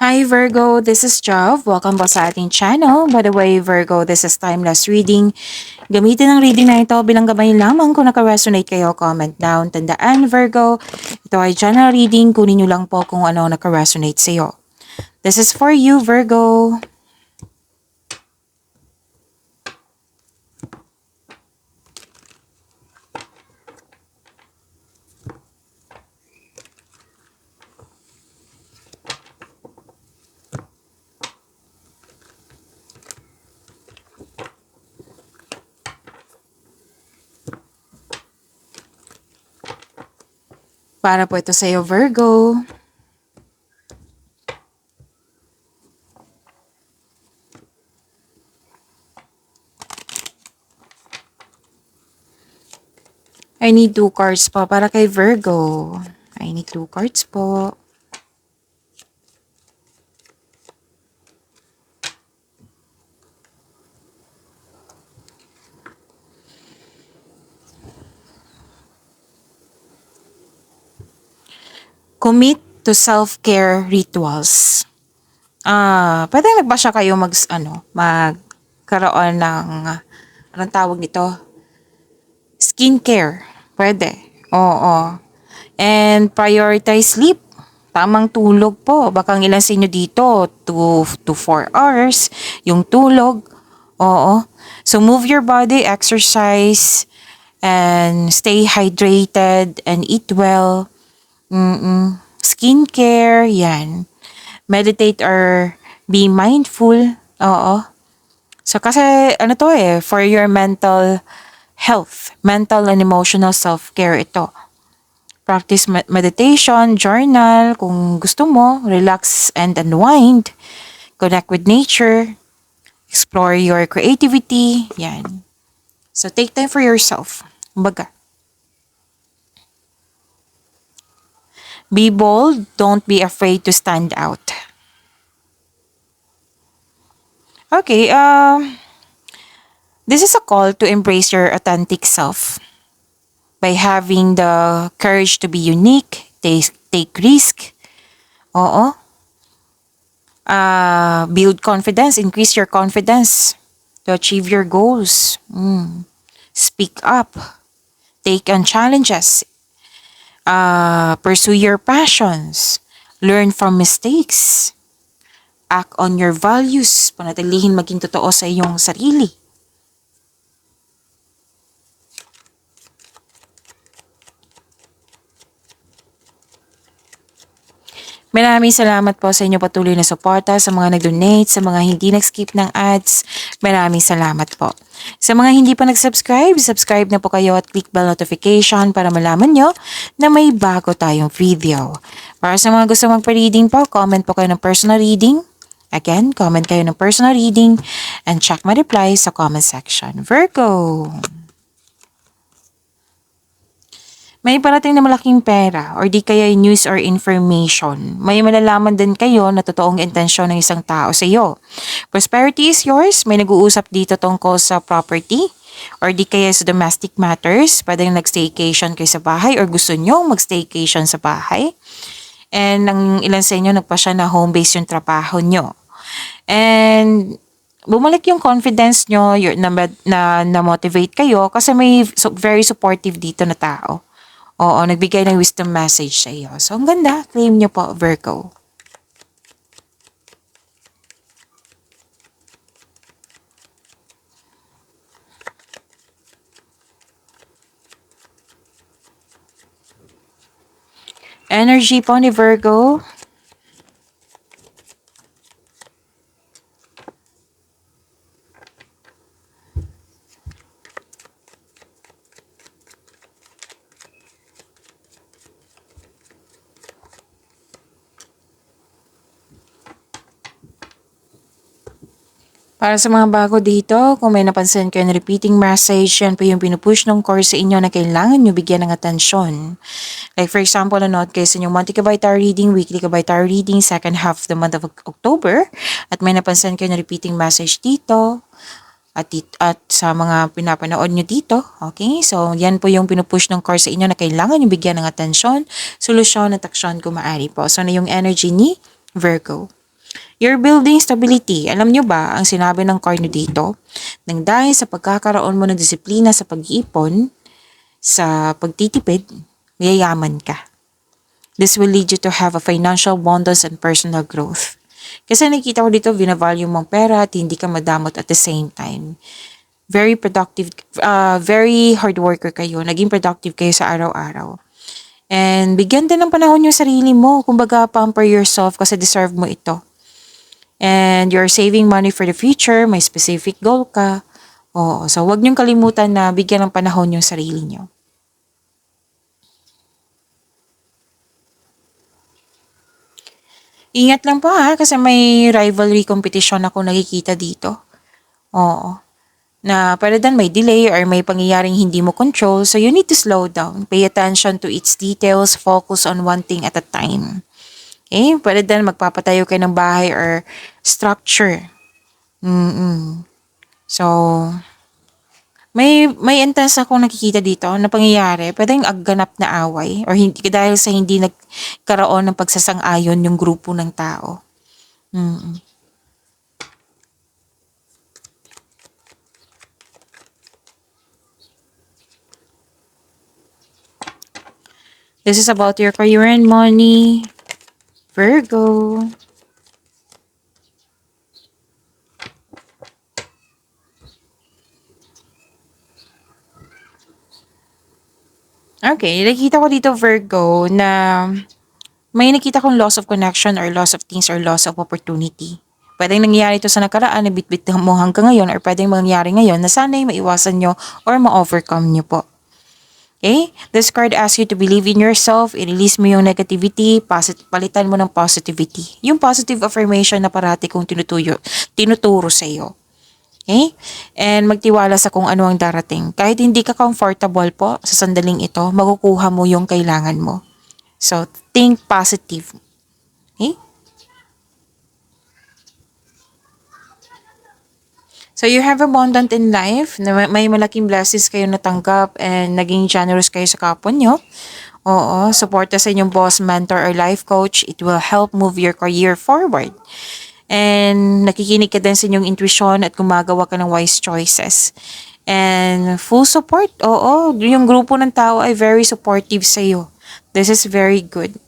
Hi Virgo, this is Jav. Welcome po sa ating channel. By the way, Virgo, this is timeless reading. Gamitin ang reading na ito bilang gabay lamang kung naka-resonate kayo, comment down. Tandaan Virgo, ito ay general reading. Kunin nyo lang po kung ano naka-resonate sa iyo. This is for you, Virgo. Para po ito sa iyo, Virgo. I need 2 cards po para kay Virgo. I need 2 cards po. Commit to self-care rituals. Pwede ba siya kayo magkaroon ng, anong tawag nito? Skincare. Pwede. Oo. And prioritize sleep. Tamang tulog po. Baka ilan sa inyo dito, 2 to 4 hours, yung tulog. Oo. So move your body, exercise, and stay hydrated, and eat well. Skincare, yan. Meditate or be mindful. Oo. So kasi for your mental health, mental and emotional self-care ito. Practice meditation, journal, kung gusto mo, relax and unwind, connect with nature, explore your creativity, yan. So take time for yourself. Kumbaga. Be bold, don't be afraid to stand out. Okay, this is a call to embrace your authentic self by having the courage to be unique, take risk. Oo. Build confidence, increase your confidence to achieve your goals. Speak up, take on challenges, pursue your passions, learn from mistakes, act on your values, panatilihin maging totoo sa iyong sarili. Maraming salamat po sa inyong patuloy na suporta, sa mga nag-donate, sa mga hindi nag-skip ng ads. Maraming salamat po. Sa mga hindi pa nag-subscribe, subscribe na po kayo at click bell notification para malaman nyo na may bago tayong video. Para sa mga gusto magpa-reading po, comment po kayo ng personal reading. Again, comment kayo ng personal reading and check my reply sa comment section. Virgo! May parating na malaking pera or di kaya news or information. May malalaman din kayo na totoong intensyon ng isang tao sa iyo. Prosperity is yours. May nag-uusap dito tungkol sa property or di kaya sa domestic matters. Pwedeng nag-staycation kayo sa bahay or gusto nyo mag-staycation sa bahay. And ang ilan sa inyo nagpasya na home base yung trabaho nyo. And bumalik yung confidence nyo, na-motivate kayo kasi may very supportive dito na tao. Oo, nagbigay ng wisdom message sa iyo. So, ang ganda. Claim nyo po, Virgo. Energy po ni Virgo. Para sa mga bago dito, kung may napansin kayo na repeating message, yan po yung pinupush ng course sa inyo na kailangan nyo bigyan ng atensyon. Like for example, nanood kayo sa inyong monthly Kabay Tarot reading, weekly Kabay Tarot reading, second half of the month of October, at may napansin kayo na repeating message dito, at sa mga pinapanood nyo dito. Okay? So, yan po yung pinupush ng course sa inyo na kailangan nyo bigyan ng atensyon, solusyon at aksyon kung maaari po. So, na yung energy ni Virgo. You're building stability. Alam nyo ba, ang sinabi ng card nyo dito, nang dahil sa pagkakaroon mo ng disiplina sa pag-iipon, sa pagtitipid, mayayaman ka. This will lead you to have a financial abundance and personal growth. Kasi nakikita ko dito, binavalue mong pera at hindi ka madamot at the same time. Very productive, very hard worker kayo. Naging productive kayo sa araw-araw. And bigyan din ng panahon yung sarili mo. Kumbaga, pamper yourself kasi deserve mo ito. And you're saving money for the future, may specific goal ka. Oo, so wag niyong kalimutan na bigyan ng panahon yung sarili niyo. Ingat lang po ha, kasi may rivalry competition ako nakikita dito. Oo. Na para dan may delay or may pangyayaring hindi mo control, so you need to slow down. Pay attention to its details, focus on one thing at a time. Okay? Para dan magpapatayo kayo ng bahay or structure. So, may intense akong nakikita dito na pangyayari, pwedeng agganap na away or hindi dahil sa hindi nagkaroon ng pagsasang-ayon yung grupo ng tao. This is about your career and money. Virgo. Okay, nakita ko dito Virgo na may nakita kong loss of connection or loss of things or loss of opportunity. Pwedeng nangyari ito sa nakaraan na bitbit mo hanggang ngayon or pwedeng mangyari ngayon na sana'y maiwasan nyo or ma-overcome nyo po. Okay? This card asks you to believe in yourself, i-release mo yung negativity, palitan mo ng positivity. Yung positive affirmation na parati kong tinuturo sa iyo. Okay? And magtiwala sa kung ano ang darating. Kahit hindi ka comfortable po sa sandaling ito, makukuha mo yung kailangan mo. So, think positive. Okay? So, you have abundant in life. May malaking blessings kayo natanggap and naging generous kayo sa kapwa nyo. Oo, suporta sa inyong boss, mentor, or life coach. It will help move your career forward. And nakikinig ka din sa inyong intuition at gumagawa ka ng wise choices. And full support, oo, yung grupo ng tao ay very supportive sa iyo. This is very good.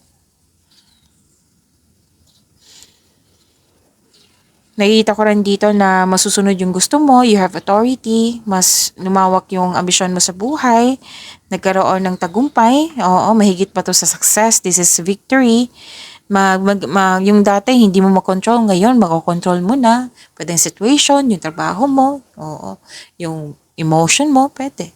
Nakikita ko rin dito na masusunod yung gusto mo, you have authority, mas lumawak yung ambisyon mo sa buhay, nagkaroon ng tagumpay, oo, mahigit pa to sa success, this is victory. Yung dati hindi mo makontrol, ngayon makokontrol mo na. Pwede yung situation, yung trabaho mo, oo, yung emotion mo, pwede.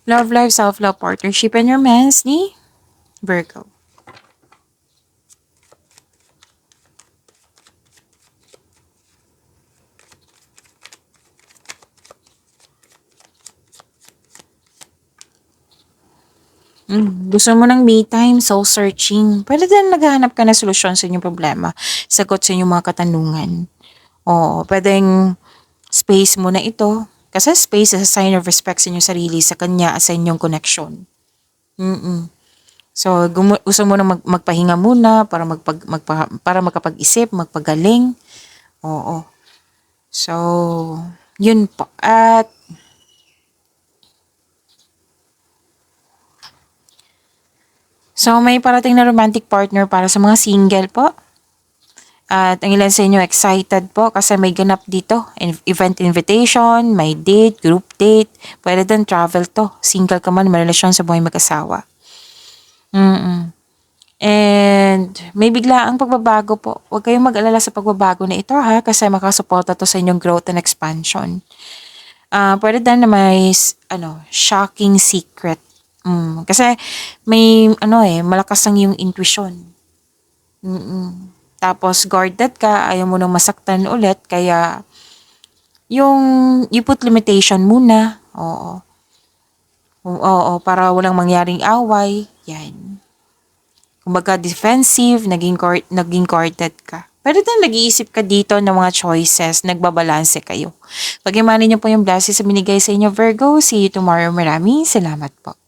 Love life, self-love, partnership, and romance ni Virgo. Gusto mo ng me time, soul searching. Pwede din naghahanap ka ng solusyon sa inyong problema. Sagot sa inyong mga katanungan. Oo, pwedeng space mo na ito. Kasi space is a sign of respect sa inyong sarili, sa kanya at sa inyong connection. So, gusto mo na magpahinga muna para para makapag-isip, magpagaling. Oo. So, yun po. At so, may parating na romantic partner para sa mga single po. At ang ilan sa inyo excited po kasi may ganap dito. Event invitation, may date, group date. Pwede din travel to. Single ka man, may relasyon sa buhay mag-asawa. And may bigla ang pagbabago po. Huwag kayong mag-alala sa pagbabago na ito ha kasi makasuporta to sa inyong growth and expansion. Pwede din na may shocking secret. Kasi may malakas ang yung intuition. Tapos guarded ka, ayaw mo nang masaktan ulit, kaya you put limitation muna. Oo. Oo, para walang mangyaring away. Yan. Kumbaga defensive, naging guarded ka. Pero din nag-iisip ka dito ng mga choices, nagbabalanse kayo. Pag-imanin niyo po yung blessings na binigay sa inyo, Virgo. See you tomorrow. Maraming salamat po.